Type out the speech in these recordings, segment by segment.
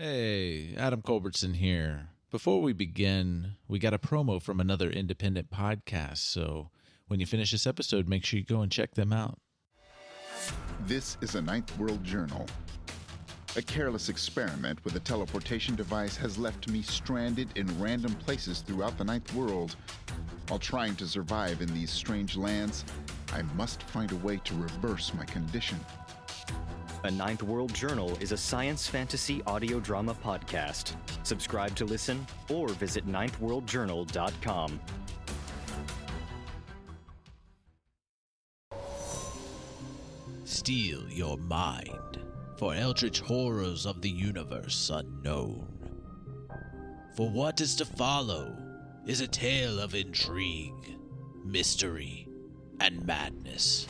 Hey, Adam Culbertson here. Before we begin, we got a promo from another independent podcast, so when you finish this episode, make sure you go and check them out. This is a Ninth World Journal. A careless experiment with a teleportation device has left me stranded in random places throughout the Ninth World. While trying to survive in these strange lands, I must find a way to reverse my condition. A Ninth World Journal is a science fantasy audio drama podcast. Subscribe to listen or visit ninthworldjournal.com. Steal your mind for eldritch horrors of the universe unknown. For what is to follow is a tale of intrigue, mystery, and madness.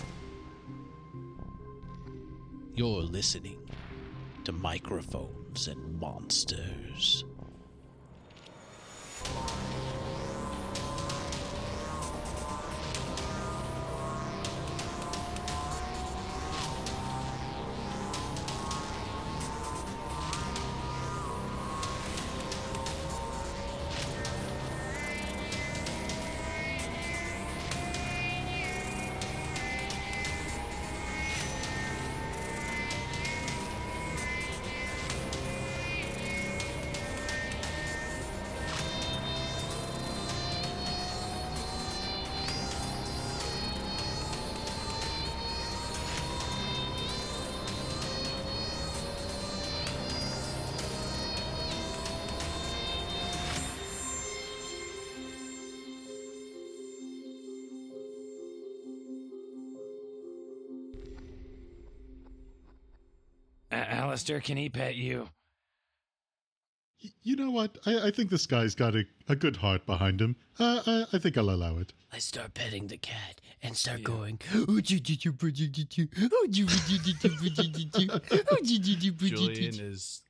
You're listening to Microphones and Monsters. Aleister, can he pet you? You know what? I think this guy's got a good heart behind him. I think I'll allow it. I start petting the cat and start going. Julian is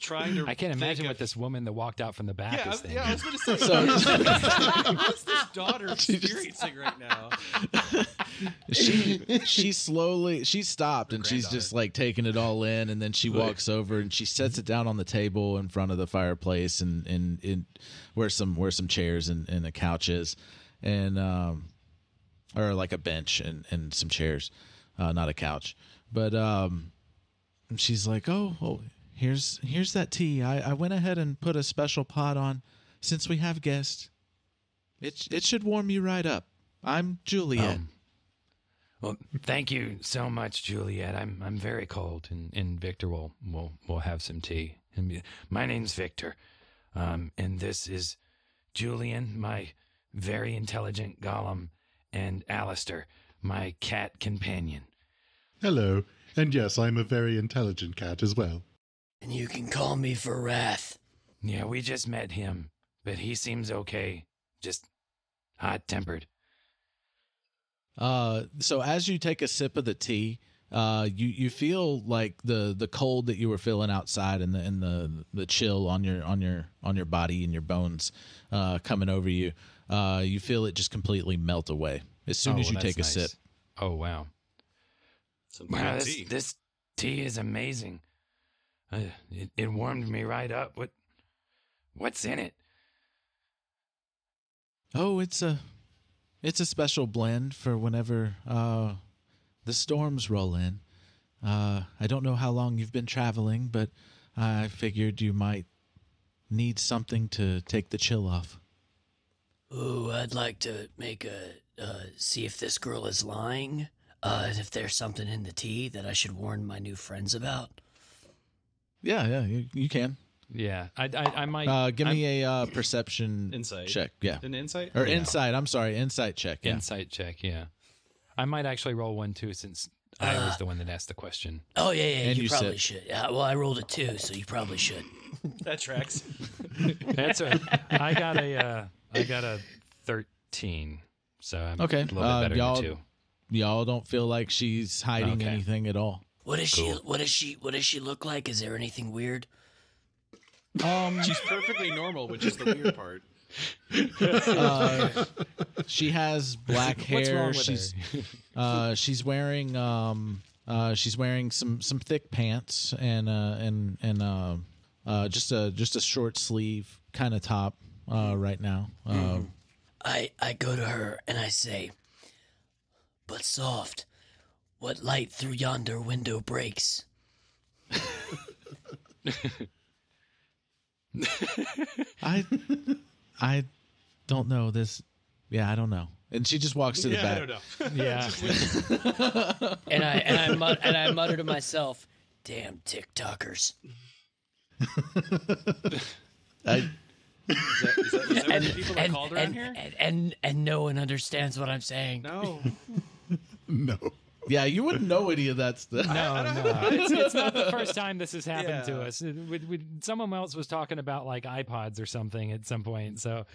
trying to. I can't imagine what this woman that walked out from the back is thinking. Yeah, I was going to say. What's this daughter experiencing right now? She stopped and she's just like taking it all in, and then she walks over and she sets it down on the table in front of the fireplace and where some chairs and a couch is, and or like a bench and some chairs, not a couch, but she's like, oh, here's that tea. I went ahead and put a special pot on since we have guests. It should warm you right up. I'm Juliet. Well, thank you so much, Juliet. I'm very cold, and Victor will have some tea. And my name's Victor, and this is Julian, my very intelligent golem, and Aleister, my cat companion. Hello, and yes, I'm a very intelligent cat as well. And you can call me Virath. Yeah, we just met him, but he seems okay. Just hot-tempered. So as you take a sip of the tea, you feel like the cold that you were feeling outside and the chill on your body and your bones coming over you. You feel it just completely melt away as soon as you take a sip. Oh wow! Wow, this tea is amazing. It warmed me right up. What's in it? Oh, it's a special blend for whenever the storms roll in. I don't know how long you've been traveling, but I figured you might need something to take the chill off. Ooh, I'd like to make see if this girl is lying. If there's something in the tea that I should warn my new friends about. Yeah, you can. Yeah, I might. Give me a perception Insight check. Yeah, an insight or insight. I'm sorry, insight check. Yeah. Insight check. Yeah, I might actually roll one too, since I was the one that asked the question. Oh yeah, And you you probably said- should. Yeah, well, I rolled a 2, so you probably should. that tracks. I got a 13, so I'm Okay. a little bit better y'all, than 2. Y'all don't feel like she's hiding Okay. anything at all. What does she look like? Is there anything weird? She's perfectly normal, which is the weird part. She has black hair. What's wrong with She's wearing She's wearing some thick pants and just a short sleeve kind of top right now. I go to her and I say, "But soft, what light through yonder window breaks?" I don't know this. Yeah, I don't know. And she just walks to the back. I don't know. Yeah. and I mutter to myself, "Damn TikTokers." Is that what the people are called around here? And no one understands what I'm saying. No. No. Yeah, you wouldn't know any of that stuff. No. It's not the first time this has happened to us. Someone else was talking about like iPods or something at some point. So,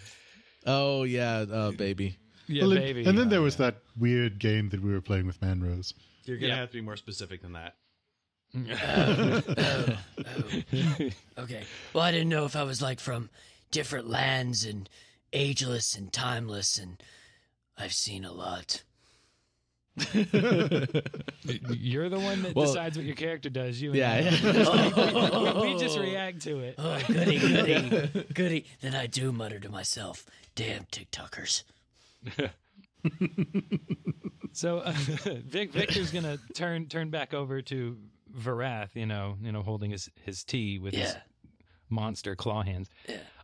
Oh yeah, baby. yeah, Well, baby. and then there was that weird game that we were playing with Manrose. You're going to have to be more specific than that. Okay. Well, I didn't know if I was like from different lands and ageless and timeless, and I've seen a lot. You're the one that decides what your character does. You and Yeah. we just react to it. Oh, goody. Then I do mutter to myself, "Damn TikTokers." So Victor's gonna turn back over to Virath, you know, holding his tea with his monster claw hands,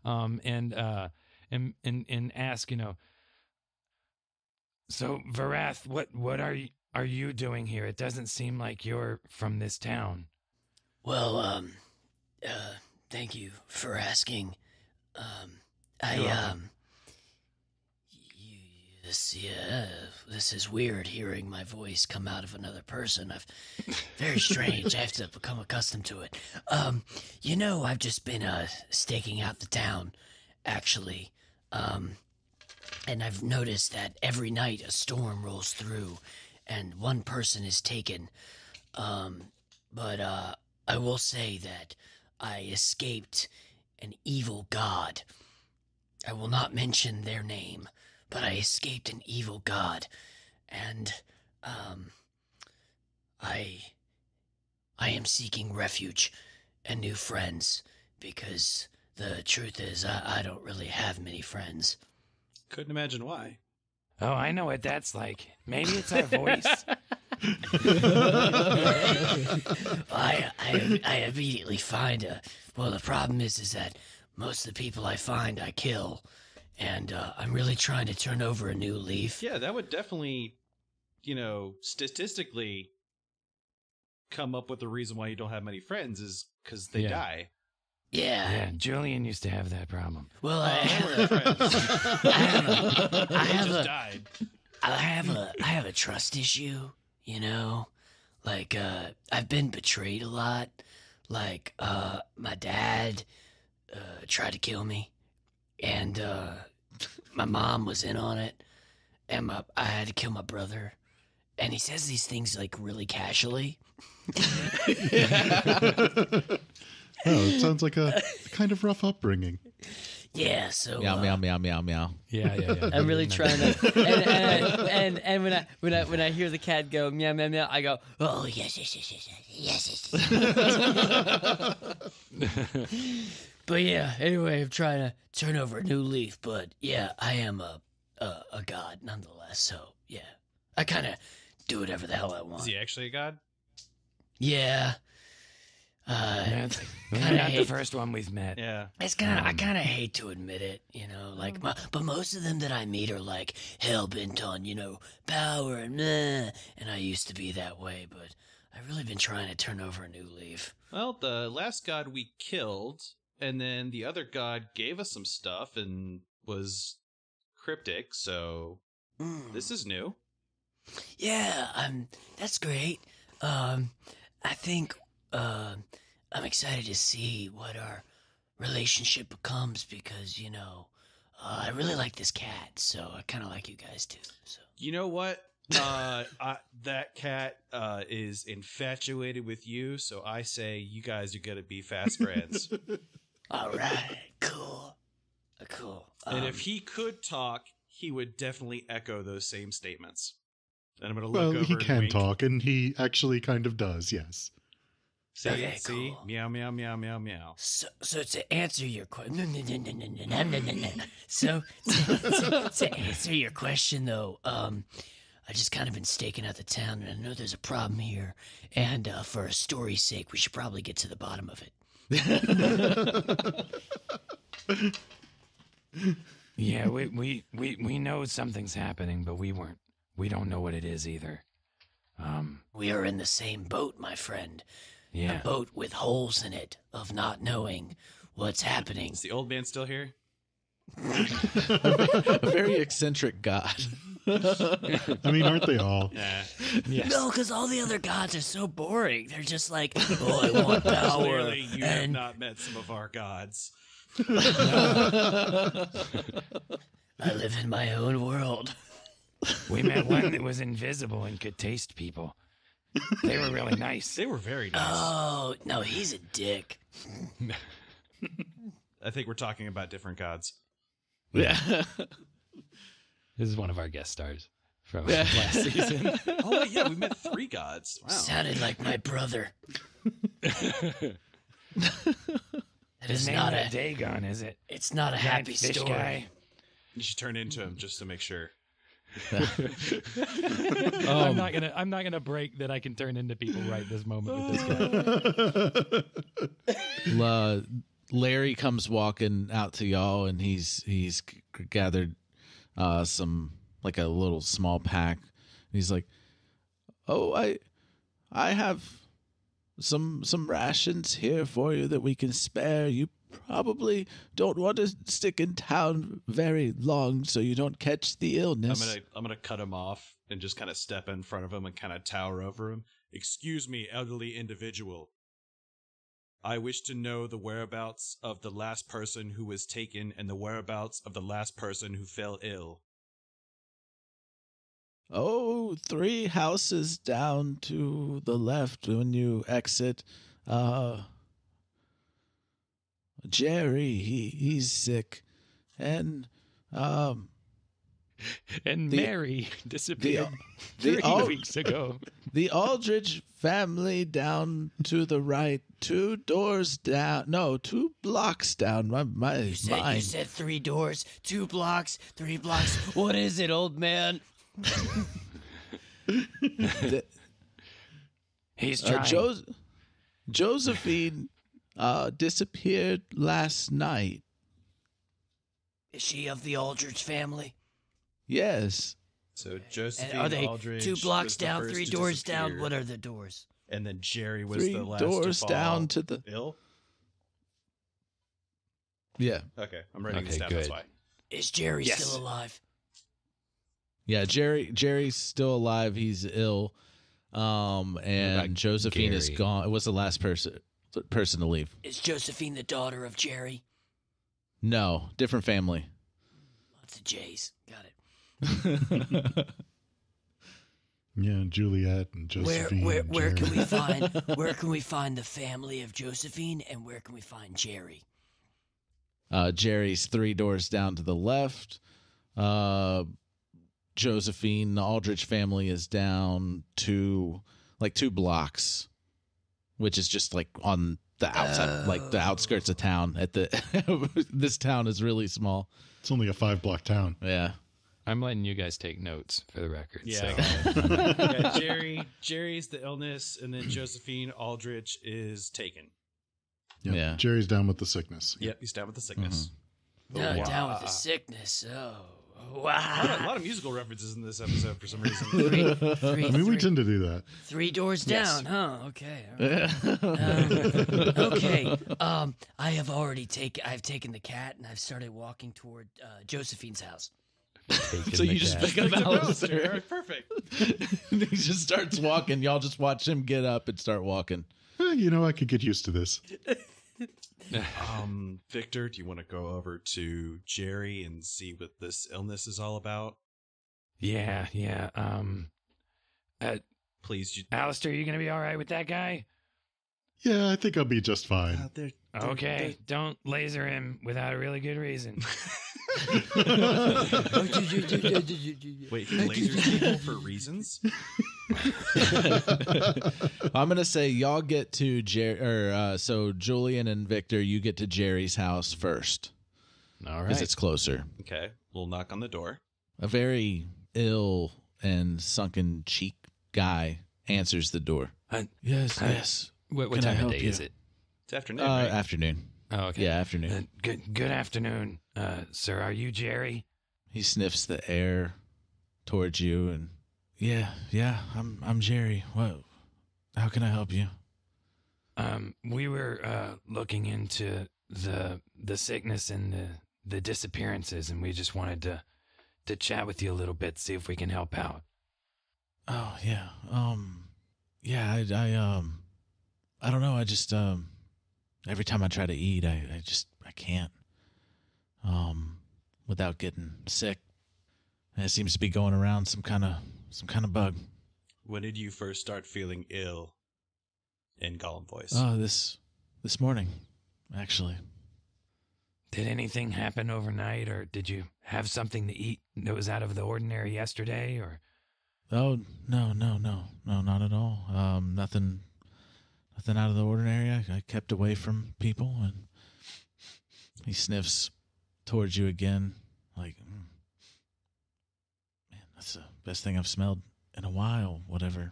and ask, so Virath, what are you doing here? It doesn't seem like you're from this town. Well, thank you for asking. This is weird hearing my voice come out of another person. Very strange. I have to become accustomed to it. I've just been staking out the town, actually. And I've noticed that every night a storm rolls through and one person is taken. But I will say that I escaped an evil god. I will not mention their name, but I escaped an evil god. And I am seeking refuge and new friends, because the truth is I don't really have many friends. Couldn't imagine why. Oh, I know what that's like. Maybe it's our voice. I immediately find the problem is that most of the people I find I kill, and I'm really trying to turn over a new leaf. Yeah, that would definitely, statistically come up with the reason why you don't have many friends is because they die. Yeah, Julian used to have that problem. Well, I have a trust issue, like I've been betrayed a lot. Like my dad tried to kill me, and my mom was in on it, and I had to kill my brother, and he says these things like really casually. Oh, it sounds like a kind of rough upbringing. Yeah, so Meow meow meow meow. Yeah. I'm really trying to, and when I hear the cat go meow meow meow, I go, oh yes. But yeah, anyway, I'm trying to turn over a new leaf. But yeah, I am a god nonetheless. So yeah, I kind of do whatever the hell I want. Is he actually a god? Yeah. Not the first one we've met. Yeah. It's kind of I kind of hate to admit it, but most of them that I meet are like hell bent on, power and I used to be that way, but I've really been trying to turn over a new leaf. Well, the last god we killed, and then the other god gave us some stuff and was cryptic, so this is new. Yeah, that's great. I think I'm excited to see what our relationship becomes, because I really like this cat, so I kind of like you guys too. So you know what? That cat is infatuated with you, so I say you guys are gonna be fast friends. All right, cool. And if he could talk, he would definitely echo those same statements. And I'm going to look over. Well, he and can wink. talk, and he actually kind of does, yes. See, Okay, see? cool. Meow, meow, meow, meow, meow. So to answer your question, so to answer your question though, I just kind of been staking out the town, and I know there's a problem here. And for a story's sake, we should probably get to the bottom of it. Yeah, we know something's happening, but we don't know what it is either. We are in the same boat, my friend. Yeah. A boat with holes in it of not knowing what's happening. Is the old man still here? A very eccentric god. I mean, aren't they all? Yeah. Yes. No, because all the other gods are so boring. They're just like, oh, I want power. Clearly, you have and not met some of our gods. I live in my own world. We met one that was invisible and could taste people. They were really nice. They were very nice. Oh, no, he's a dick. I think we're talking about different gods. Yeah. This is one of our guest stars from last season. Oh, yeah, we met 3 gods. Wow. Sounded like my brother. That His is name not is a. Dagon, is it? It's not a Giant happy fish story. guy. You should turn into him just to make sure. I'm not gonna break that I can turn into people right this moment with this guy. Larry comes walking out to y'all, and he's gathered some, like, a little small pack. He's like, "Oh, I have some rations here for you that we can spare. You probably don't want to stick in town very long, so you don't catch the illness." I'm gonna cut him off and just kind of step in front of him and kind of tower over him. Excuse me, elderly individual. I wish to know the whereabouts of the last person who was taken and the whereabouts of the last person who fell ill. "Oh, 3 houses down to the left when you exit. Jerry, he's sick, and And Mary disappeared the 3 weeks ago. The Aldridge family down to the right, 2 doors down. No, 2 blocks down. My You mind. said 3 doors, 2 blocks, 3 blocks. What is it, old man? He's trying. Josephine disappeared last night. Is she of the Aldridge family? Yes. So Josephine And are they Aldridge 2 blocks was the down, first 3 to doors down? disappear, What are the doors? and then Jerry was 3 the last doors to fall down to the. ill. Yeah. Okay, I'm writing Okay, this down. good. That's why. Is Jerry Yes. still alive? Yeah, Jerry's still alive. He's ill. about And Josephine is Gary? gone. It was the last person to leave. Is Josephine the daughter of Jerry? No, different family. Lots of J's. Got it. Yeah, Juliet and Josephine. Where and can Jerry. we find the family of Josephine, and where can we find Jerry? Jerry's 3 doors down to the left. Josephine, the Aldrich family, is down to 2 blocks, which is just like on the outside, like the outskirts of town. This town is really small. It's only a 5-block town. Yeah. I'm letting you guys take notes for the record. Yeah. So. Yeah, Jerry's the illness, and then Josephine Aldrich is taken. Yep. Yeah. Jerry's down with the sickness. Yep, he's down with the sickness. No, Wow. down with the sickness. Oh, A wow. lot of musical references in this episode for some reason. I mean, we tend to do that. 3 doors Yes. down, huh? Okay. All right. Okay. I've taken the cat and I've started walking toward Josephine's house. So you just pick up Aleister. Perfect. He just starts walking. Y'all just watch him get up and start walking. I could get used to this. Victor, do you want to go over to Jerry and see what this illness is all about? Yeah. Please. Aleister, you gonna be all right with that guy? Yeah, I think I'll be just fine. Okay, don't laser him without a really good reason. Wait, he lasers people for reasons? I'm gonna say y'all get to so Julian and Victor, you get to Jerry's house first. All because right. it's closer. Okay, we'll knock on the door. A very ill and sunken cheek guy answers the door. Yes. What Can I time of help day you? is it? It's afternoon, right? Afternoon. Oh, okay. Yeah, afternoon. Good afternoon, sir. Are you Jerry? He sniffs the air towards you, and yeah, I'm Jerry. What? How can I help you? We were looking into the sickness and the disappearances, and we just wanted to chat with you a little bit, see if we can help out. Oh yeah. I don't know. I just every time I try to eat, I can't. Without getting sick. And it seems to be going around some kind of bug. When did you first start feeling ill? In Gollum voice. Oh, this morning, actually. Did anything happen overnight, or did you have something to eat that was out of the ordinary yesterday, or? Oh, no, not at all. Nothing out of the ordinary. I kept away from people, and he sniffs towards you again, like, man, that's the best thing I've smelled in a while, whatever.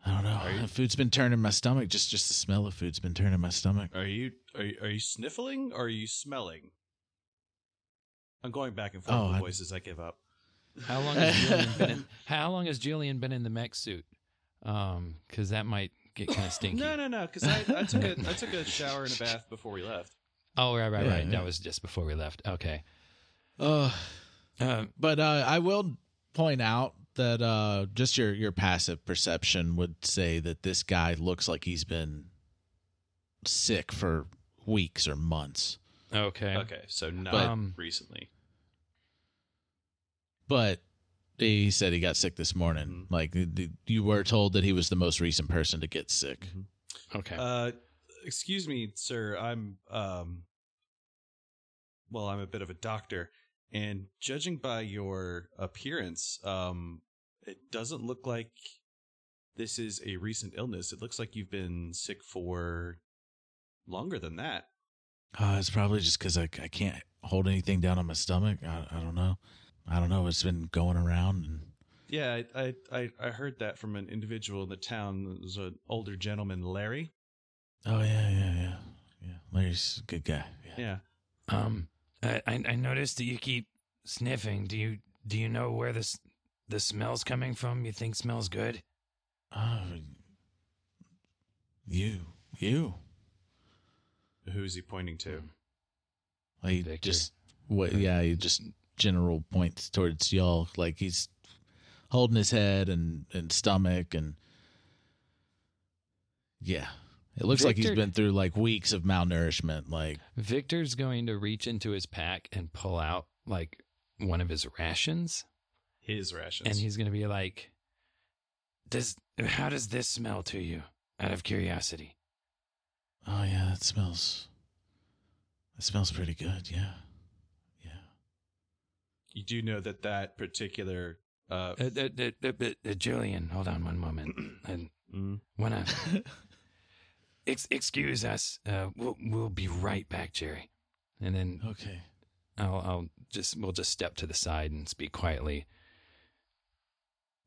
I don't know. Food's been turning my stomach. Just the smell of food's been turning my stomach. Are you sniffling or are you smelling? I'm going back and forth with voices. I give up. How long has Julian been in the mech suit? Because that might get kind of stinky. No. Because I took a shower and a bath before we left. Oh, right. Yeah. That was just before we left. Okay. But I will point out that just your passive perception would say that this guy looks like he's been sick for weeks or months. Okay. So not recently. But he said he got sick this morning. Mm-hmm. Like you were told that he was the most recent person to get sick. Mm-hmm. Okay. Excuse me, sir. I'm a bit of a doctor, and judging by your appearance, it doesn't look like this is a recent illness. It looks like you've been sick for longer than that. It's probably just because I can't hold anything down on my stomach. I don't know. It's been going around. And yeah, I heard that from an individual in the town. It was an older gentleman, Larry. Oh yeah. Larry's a good guy. Yeah. I noticed that you keep sniffing. Do you know where the smell's coming from? You think smells good? You. Who's he pointing to? He just general points towards y'all, like he's holding his head and stomach, and yeah, it looks like he's been through like weeks of malnourishment. Like Victor's going to reach into his pack and pull out like one of his rations. And he's going to be like, how does this smell to you? Out of curiosity. Oh yeah, it smells pretty good. Yeah. You do know that particular Julian, hold on one moment. I wanna excuse us. We'll be right back, Jerry. And then okay, we'll just step to the side and speak quietly.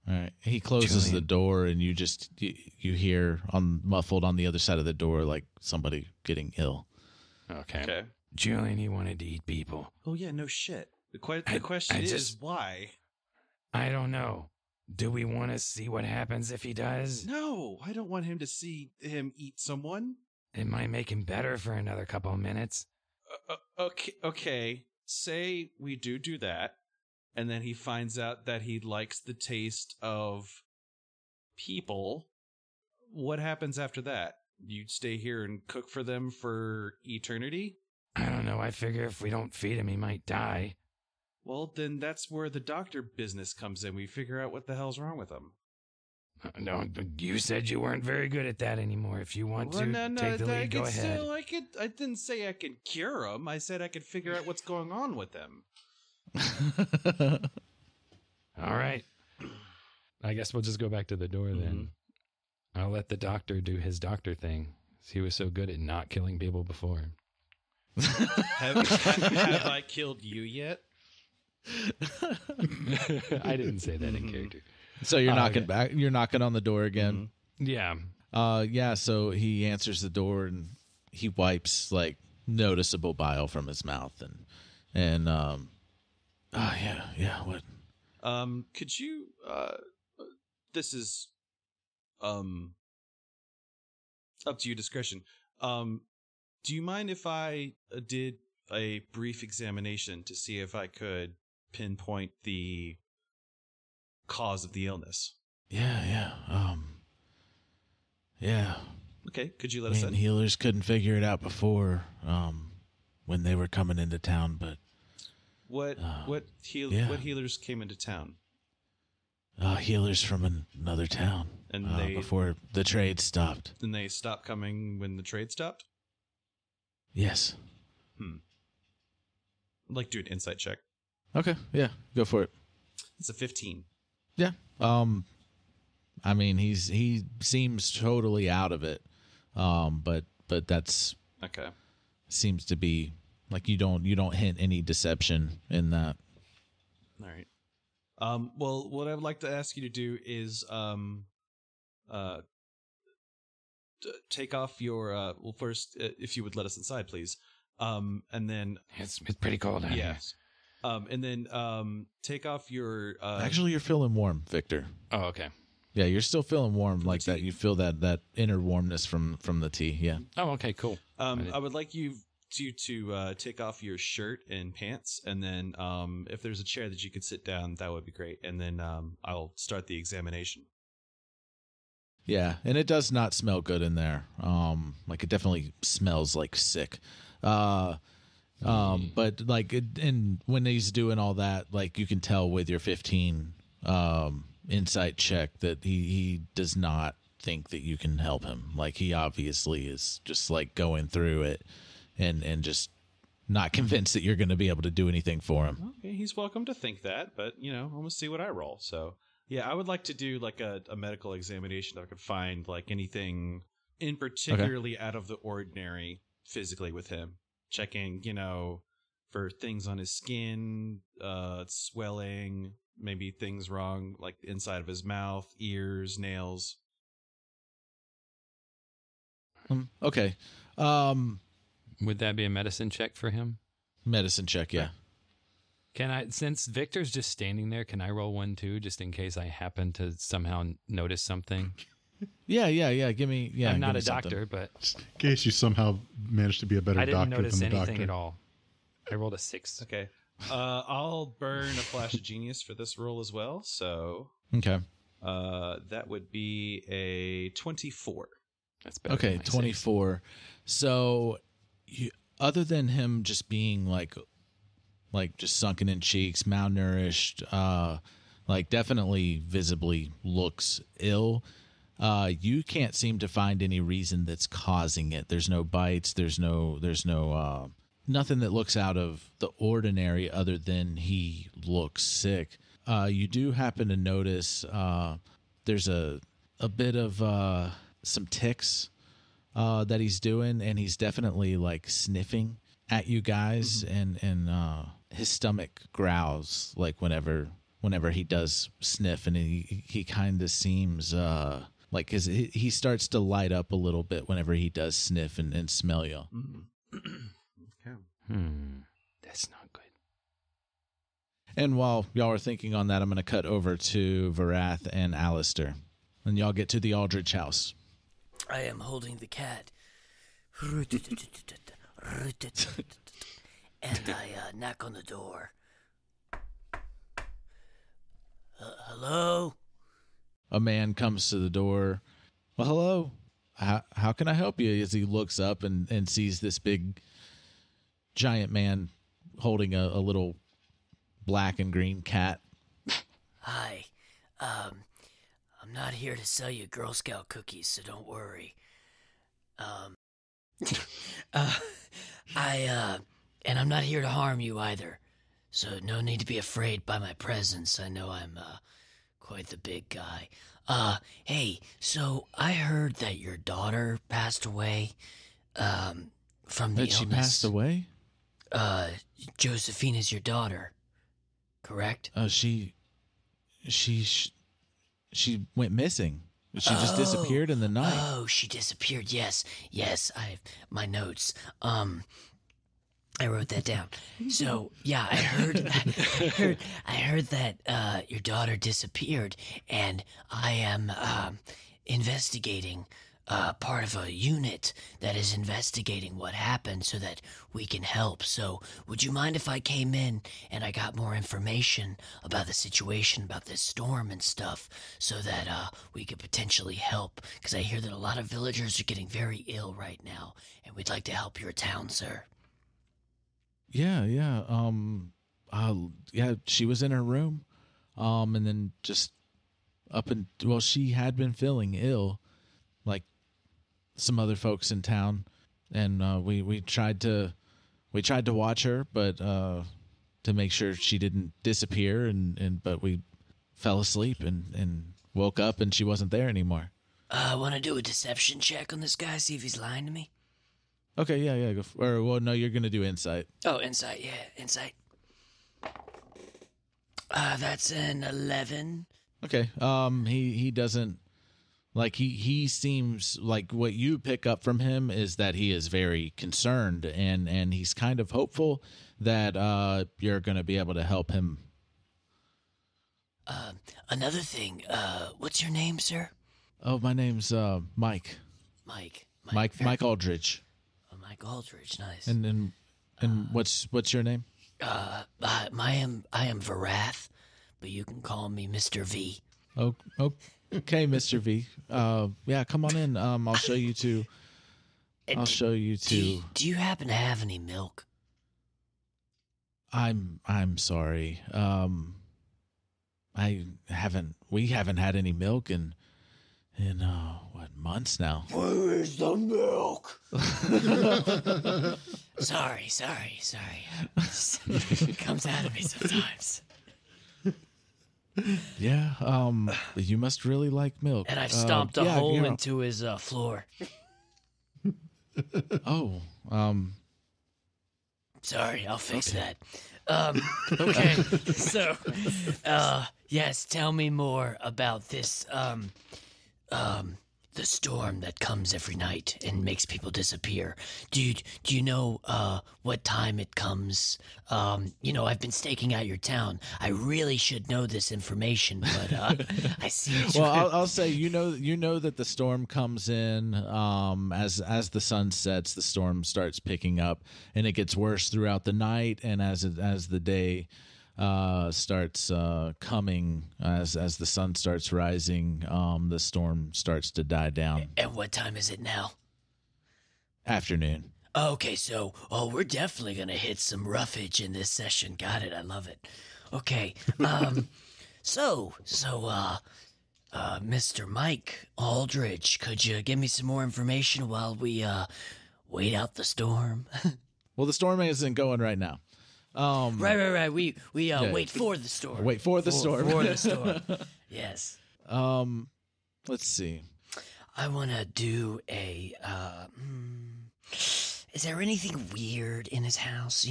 All right. He closes Julian. the door, and you hear muffled on the other side of the door like somebody getting ill. Okay. Julian, he wanted to eat people. Oh yeah, no shit. The question is why? I don't know. Do we want to see what happens if he does? No, I don't want him to see him eat someone. It might make him better for another couple of minutes. Okay. Say we do that, and then he finds out that he likes the taste of people. What happens after that? You'd stay here and cook for them for eternity? I don't know. I figure if we don't feed him, he might die. Well, then that's where the doctor business comes in. We figure out what the hell's wrong with him. No, you said you weren't very good at that anymore. If you want to take the lead, go ahead. I didn't say I could cure him. I said I could figure out what's going on with him. All right. I guess we'll just go back to the door then. I'll let the doctor do his doctor thing. He was so good at not killing people before. Have I killed you yet? I didn't say that in character. So you're knocking back. You're knocking on the door again. Yeah. Yeah. So he answers the door and he wipes like noticeable bile from his mouth and yeah. What? Could you? This is up to your discretion. Do you mind if I did a brief examination to see if I could pinpoint the cause of the illness? Yeah. Yeah. Okay, could you let us in? Healers couldn't figure it out before when they were coming into town, but what healers came into town? Healers from another town, and before the trade stopped. And they stopped coming when the trade stopped? Yes. I'd like to do an insight check. Okay, yeah, go for it. It's a 15. Yeah. I mean, he seems totally out of it. But that's okay. Seems to be like you don't hint any deception in that. All right. Well, what I would like to ask you to do is take off your well, first, if you would let us inside, please. And then it's pretty cold out here. And then take off your Actually, you're feeling warm, Victor. Oh, okay. Yeah, you're still feeling warm like that. You feel that inner warmness from the tea. Yeah. Oh, okay, cool. I would like you to take off your shirt and pants, and then if there's a chair that you could sit down, that would be great. And then I'll start the examination. Yeah, and it does not smell good in there. Like it definitely smells like sick. But like, and when he's doing all that, like you can tell with your 15 insight check that he does not think that you can help him. Like he obviously is just like going through it and just not convinced that you're going to be able to do anything for him. Okay, he's welcome to think that, but I'm gonna see what I roll. So yeah, I would like to do like a medical examination if I could find like anything in particularly out of the ordinary physically with him. Checking, for things on his skin, swelling, maybe things wrong, like inside of his mouth, ears, nails. Okay. Would that be a medicine check for him? Medicine check, yeah. Can I, since Victor's just standing there, can I roll one too, just in case I happen to somehow notice something? Yeah. Give me. Yeah, I'm not a doctor, but in case you somehow managed to be a better doctor than the doctor. I didn't notice anything at all. I rolled a 6. Okay. I'll burn a flash of genius for this roll as well. So okay. That would be a 24. That's better. Okay, 24. 6. So, other than him just being like just sunken in cheeks, malnourished, like definitely visibly looks ill. You can't seem to find any reason that's causing it. There's no bites. There's no nothing that looks out of the ordinary other than he looks sick. You do happen to notice there's a bit of some ticks that he's doing, and he's definitely like sniffing at you guys, and his stomach growls like whenever he does sniff, and he kind of seems like he starts to light up a little bit whenever he does sniff and smell you. Okay. That's not good. And while y'all are thinking on that, I'm going to cut over to Virath and Aleister, and y'all get to the Aldrich house. I am holding the cat. And I knock on the door. Hello? A man comes to the door. Well, hello. How can I help you? As he looks up and sees this big, giant man holding a little black and green cat. Hi. I'm I'm not here to sell you Girl Scout cookies, so don't worry. And I'm not here to harm you either, so no need to be afraid by my presence. I know I'm, quite the big guy. Hey, so I heard that your daughter passed away, from the illness. She passed away? Josephine is your daughter, correct? She went missing. She just disappeared in the night. Oh, she disappeared. Yes, I have my notes. I wrote that down. So yeah, I heard that your daughter disappeared, and I am investigating. Part of a unit that is investigating what happened so that we can help. So would you mind if I came in and I got more information about the situation, about this storm and stuff, so that we could potentially help? Because I hear that a lot of villagers are getting very ill right now, and we'd like to help your town, sir. Yeah. She was in her room, and then just she had been feeling ill, like some other folks in town, and we tried to watch her, but to make sure she didn't disappear, but we fell asleep and woke up and she wasn't there anymore. I want to do a deception check on this guy, see if he's lying to me. Okay, yeah, go no, you're gonna do insight. Oh, insight, yeah, insight. That's an 11. Okay, he doesn't. Like, he seems like what you pick up from him is that he is very concerned, and he's kind of hopeful that you're going to be able to help him. Another thing, what's your name, sir? Oh, my name's Mike. Mike Aldridge. Oh, Mike Aldridge, nice. And what's your name? I am Virath, but you can call me Mr. V. Oh. Okay, Mr. V. Yeah, come on in. I'll show you to. Do you happen to have any milk? I'm sorry. We haven't had any milk in what, months now? Where is the milk? Sorry. It comes out of me sometimes. Yeah, you must really like milk. And I've stomped a hole into his floor. Oh, sorry, I'll fix that. Okay, so, yes, tell me more about this, the storm that comes every night and makes people disappear. Do you know what time it comes? I've been staking out your town. I really should know this information, but I see. Well, I'll say you know that the storm comes in as the sun sets. The storm starts picking up, and it gets worse throughout the night. And as the day starts coming, as the sun starts rising, the storm starts to die down. And what time is it now? Afternoon. Okay, so we're definitely gonna hit some roughage in this session. Got it. I love it. Okay, so Mr. Mike Aldridge, could you give me some more information while we wait out the storm? Well, the storm isn't going right now. Right. We wait for the storm. Wait for the storm. For the storm. Yes. Let's see. I want to do a. Is there anything weird in his house?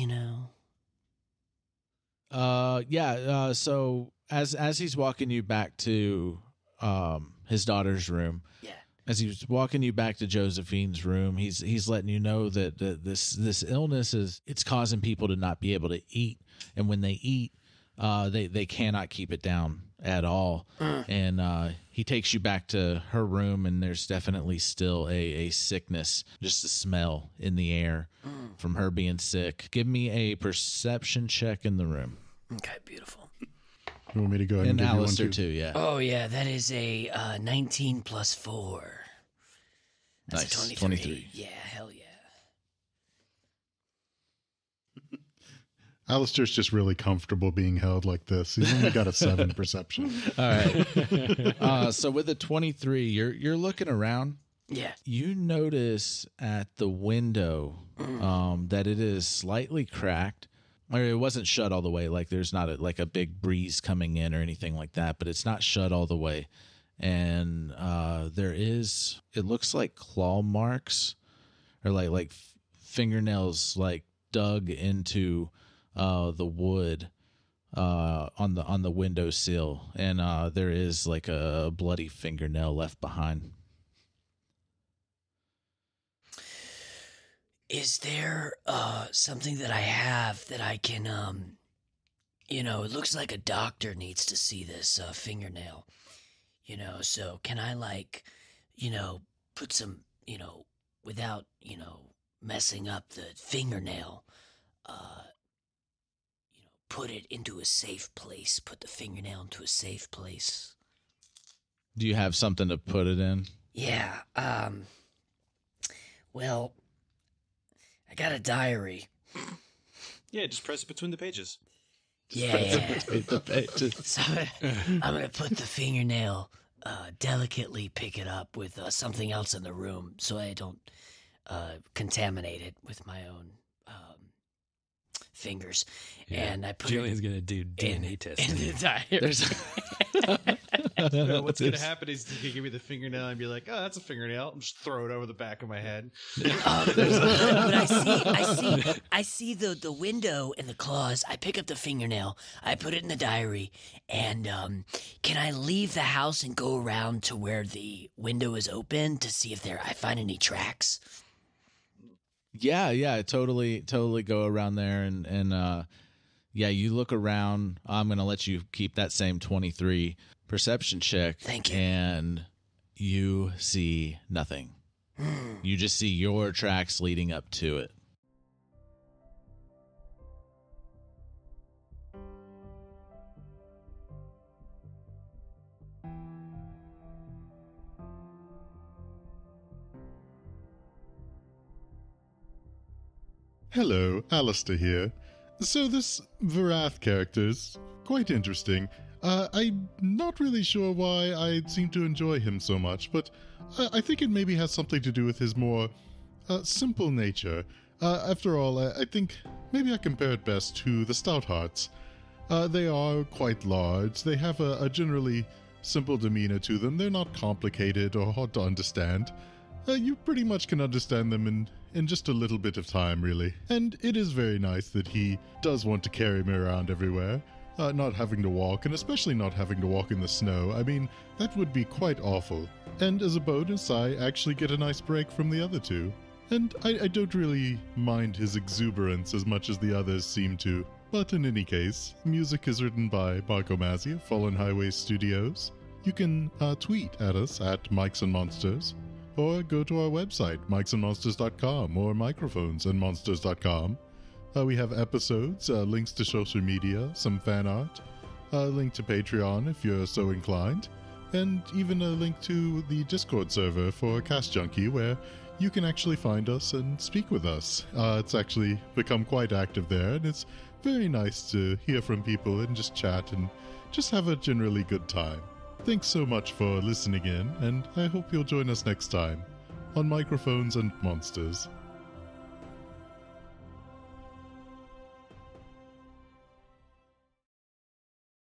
Yeah. So as he's walking you back to his daughter's room. Yeah. As he's walking you back to Josephine's room, he's letting you know that this illness it's causing people to not be able to eat, and when they eat, they cannot keep it down at all. And he takes you back to her room, and there's definitely still a sickness, just a smell in the air from her being sick. Give me a perception check in the room. Okay, beautiful. You want me to go ahead and give Aleister you one too? Yeah. Oh yeah, that is a 19 plus 4. That's nice. a 23. Yeah, hell yeah. Aleister's just really comfortable being held like this. He's only got a 7 perception. All right. So with a 23, you're looking around. Yeah. You notice at the window that it is slightly cracked. Or it wasn't shut all the way. Like there's not a big breeze coming in or anything like that, but it's not shut all the way. And it looks like claw marks or like fingernails like dug into the wood on the windowsill, and there is like a bloody fingernail left behind. Is there something that I have that I can, it looks like a doctor needs to see this fingernail, so can I put some, without, messing up the fingernail, put it into a safe place, put the fingernail into a safe place. Do you have something to put it in? Yeah, well, I got a diary. Yeah, just press it between the pages. Yeah. So I'm going to put the fingernail, delicately pick it up with something else in the room so I don't contaminate it with my own fingers. Yeah. And I put Julian's going to do DNA testing. in the diary. What's going to happen is he's going to give me the fingernail and be like, oh, that's a fingernail. I'm just throw it over the back of my head. But I see the window and the claws. I pick up the fingernail. I put it in the diary. And can I leave the house and go around to where the window is open to see if I find any tracks? Yeah, totally go around there and you look around. I'm going to let you keep that same 23 perception check. Thank you. And you see nothing. You just see your tracks leading up to it. Hello, Aleister here. So this Virath character's quite interesting. I'm not really sure why I seem to enjoy him so much, but I think it maybe has something to do with his more simple nature. After all, I think maybe I compare it best to the Stouthearts. They are quite large. They have a generally simple demeanor to them. They're not complicated or hard to understand. You pretty much can understand them in just a little bit of time, really. And it is very nice that he does want to carry me around everywhere, not having to walk, and especially not having to walk in the snow. I mean, that would be quite awful. And as a bonus, I actually get a nice break from the other two. And I don't really mind his exuberance as much as the others seem to. But in any case, music is written by Marco Mazzei of Fallen Highway Studios. You can tweet at us at Mics and Monsters, or go to our website, microphonesmonsters.com or microphonesandmonsters.com. We have episodes, links to social media, some fan art, a link to Patreon if you're so inclined, and even a link to the Discord server for Cast Junkie, where you can actually find us and speak with us. It's actually become quite active there, and it's very nice to hear from people and just chat and just have a generally good time. Thanks so much for listening in, and I hope you'll join us next time on Microphones and Monsters.